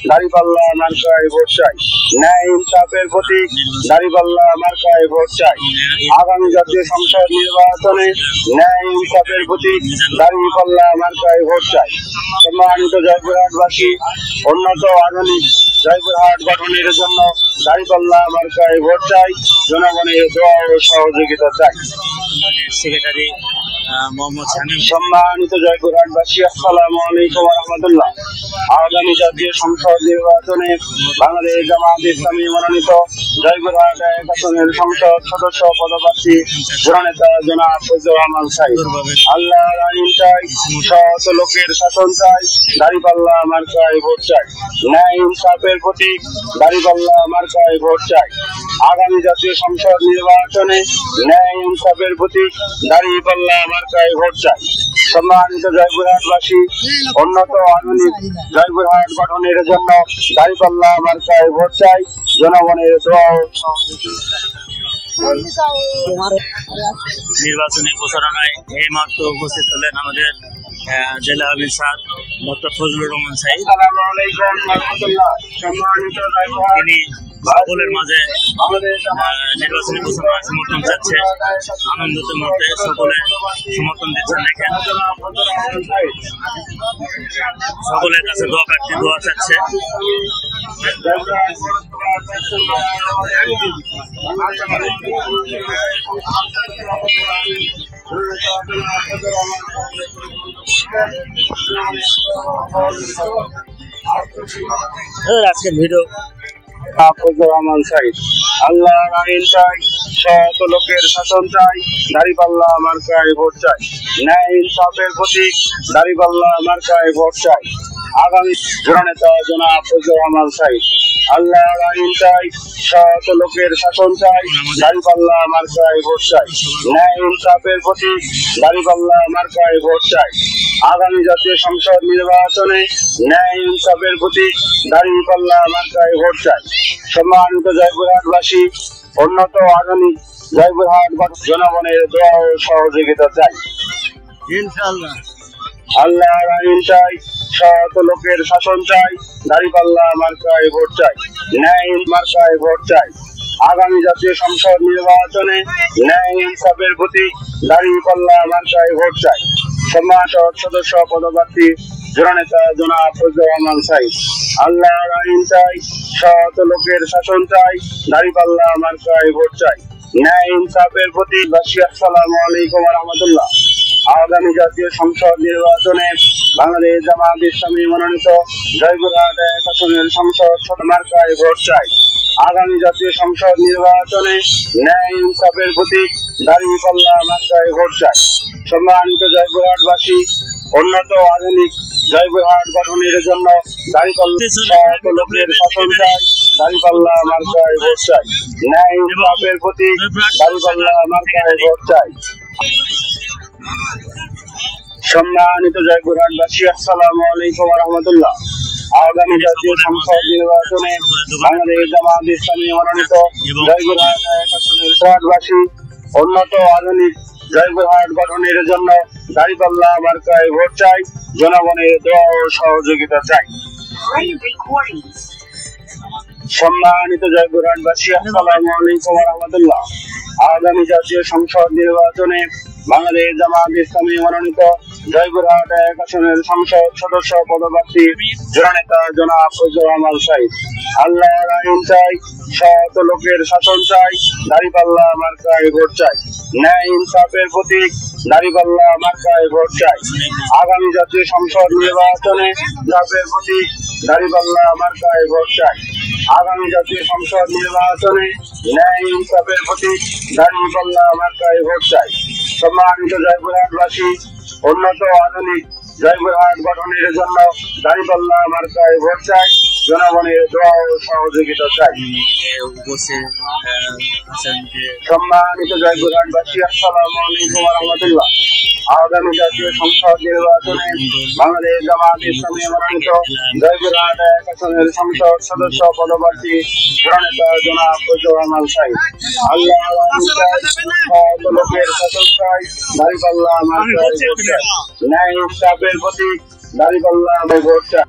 দাঁড়িপাল্লা মার্কায় ভোট চাই। ন্যায় ইনসাফের প্রতীক দাঁড়িপাল্লা মার্কায় ভোট চাই। আগামী জাতীয় সংসদ নির্বাচনে ন্যায় ইনসাফের প্রতীক দাঁড়িপাল্লা মার্কায় ভোট চাই। সম্মানিত জয়পুরহাটবাসী, উন্নত আধুনিক জয়পুরহাট গঠনের জন্য দাঁড়িপাল্লা মার্কায় ভোট চাই। জনগণের দোয়া ও সহযোগিতা চাই। সেক্রেটারি মোহাম্মদ শামীম। সম্মানিত জয়পুরহাটবাসী, আসসালামু আলাইকুম ওয়া রাহমাতুল্লাহ। আগামী জাতীয় সংসদ নির্বাচনে বাংলাদেশ জামায়াত ইসলামী মনোনীত জয়পুরহাট এক আসনের সংসদ সদস্য পদপ্রার্থী জননেতা জনাব ফজলুর রহমান সাঈদ। আল্লাহর আইন চাই, সৎ লোকের শাসন চাই, দাঁড়িপাল্লা মার্কায় ভোট চাই। ন্যায় ইনসাফের প্রতীক দাঁড়িপাল্লা মার্কায় ভোট চাই। আগামী জাতীয় সংসদ নির্বাচনে ন্যায় ইনসাফের প্রতীক দাঁড়িপাল্লা মার্কায় ভোট চাই। সম্মানিত জয়পুরহাটবাসী, উন্নত আধুনিক জয়পুরহাট গঠনের জন্য দাঁড়িপাল্লা মার্কায় ভোট চাই। জনগণের দোয়া ও নির্বাচনী প্রচারণায় এই মাত্র উপস্থিত হলেন আমাদের জেলা আমির সাহেব ডক্টর ফজলুর রহমান সাঈদ। তিনি সকলের মাঝে নির্বাচনী প্রচারণায় সমর্থন চাচ্ছে, আনন্দের মধ্যে সকলে সমর্থন দিচ্ছেন। দেখেন সকলের কাছে দোয়া প্রার্থী দোয়া চাচ্ছে। আজকের ভিডিও ফজলুর রহমান সাঈদ। আল্লাহর আইন চাই, সৎ লোকের শাসন চাই, দাঁড়িপাল্লা মার্কায় ভোট চাই। ন্যায় ইনসাফের প্রতীক দাঁড়িপাল্লা মার্কায় ভোট চাই। আগামী জননেতা জনাব ফজলুর রহমান সাঈদ। আল্লাহর আইন চাই, সৎ লোকের শাসন চাই, দাঁড়িপাল্লা মার্কায় ভোট চাই। ন্যায় ইনসাফের প্রতীক দাঁড়িপাল্লা মার্কায় ভোট চাই। আগামী জাতীয় সংসদ নির্বাচনে ন্যায় ইনসাফের প্রতীক দাঁড়িপাল্লা মার্কায় ভোট চাই। সম্মানিত জয়পুরহাটবাসী, উন্নত আধুনিক জয়পুরহাট জনগণের দোয়া ও সহযোগিতা চাই। ইনশাআল্লাহ। আল্লাহর আইন চাই, সৎ লোকের শাসন চাই, দাঁড়িপাল্লা মার্কায় ভোট চাই। ন্যায় মার্কায় ভোট চাই। আগামী জাতীয় সংসদ নির্বাচনে ন্যায় ইনসাফের প্রতীক দাঁড়িপাল্লা মার্কায় ভোট চাই। সম্মানিত সদস্য পদপ্রার্থী জননেতা জনাব ফজলুর রহমান সাঈদ। আল্লাহর আইন চাই, সৎ লোকের শাসন চাই, দাঁড়িপাল্লা মার্কায় ভোট চাই। ন্যায় ইনসাফের প্রতীক। আসসালামু আলাইকুম ওয়া রাহমাতুল্লাহ। আগামী জাতীয় সংসদ নির্বাচনে বাংলাদেশ জামায়াত ইসলামী মনোনীত জয়পুরহাট এক আসনের সংসদ মার্কায় ভোট চাই। আগামী জাতীয় সংসদ নির্বাচনে ন্যায় ইনসাফের প্রতীক দাঁড়িপাল্লা মার্কায় ভোট চাই। সম্মানিত জয়পুরহাটবাসী, উন্নত আধুনিক জয়পুরহাট গঠনের জন্য দাঁড়িপাল্লা লোকের শাসন চাই, দাঁড়িপাল্লা মার্কায় ভোট চাই। ন্যায় ইনসাফের প্রতীক দাঁড়িপাল্লা মার্কায় ভোট চাই। সম্মানিত জয়পুরহাটবাসী, আসসালামু আলাইকুম ওয়া রাহমাতুল্লাহ। আগামী জাতীয় সংসদ নির্বাচনে বাংলাদেশ জামায়াত ইসলামী মনোনীত জয়পুরহাট এক আসনের জয়পুরহাটবাসী, উন্নত আধুনিক জয়পুরহাট গঠনের জন্য দাঁড়িপাল্লা মার্কায় ভোট চাই। জনগণের দোয়া ও সহযোগিতা চাই। সম্মানিত জয়পুরহাটবাসী, আসসালামু আলাইকুম ওয়া রাহমাতুল্লাহ। আগামী জাতীয় সংসদ নির্বাচনে বাংলাদেশ জামায়াত ইসলামী মনোনীত জয়পুরহাট এক আসনের সংসদ সদস্য পদপ্রার্থী জননেতা জনাব ফজলুর রহমান সাঈদ। আল্লাহর আইন চাই, সৎ লোকের শাসন চাই, দাঁড়িপাল্লা মার্কায় ভোট চাই। ন্যায় ইনসাফের প্রতীক দাঁড়িপাল্লা মার্কায় ভোট চাই। আগামী জাতীয় সংসদ নির্বাচনে ইনসাফের প্রতীক দাঁড়িপাল্লা মার্কায় ভোট চাই। আগামী জাতীয় সংসদ নির্বাচনে ন্যায় ইনসাফের প্রতীক দাঁড়িপাল্লা মার্কায় ভোট চাই। সম্মানিত জয়পুরহাটবাসী, উন্নত আধুনিক জয়পুরহাট গঠনের জন্য দাঁড়িপাল্লা মার্কায় ভোট চাই। জনগণের দোয়া ও সহযোগিতা চাই। সম্মানিত জয়পুরহাটবাসী, আসসালামু আলাইকুম ওয়া রাহমাতুল্লাহ। আগামী জাতীয় সংসদ নির্বাচনে বাংলাদেশ জামাত ইসলামী মনোনীত জয়পুরহাট 1 আসনের সংসদ সদস্য পদপ্রার্থী জননেতা জনাব ফজলুর রহমান সাহেব। আল্লাহ লোকের শাসন চাই, দাঁড়িপাল্লা মার্কায় ভোট চাই। ন্যায় ইনসাফের প্রতীক দাঁড়িপাল্লা ভোট চাই।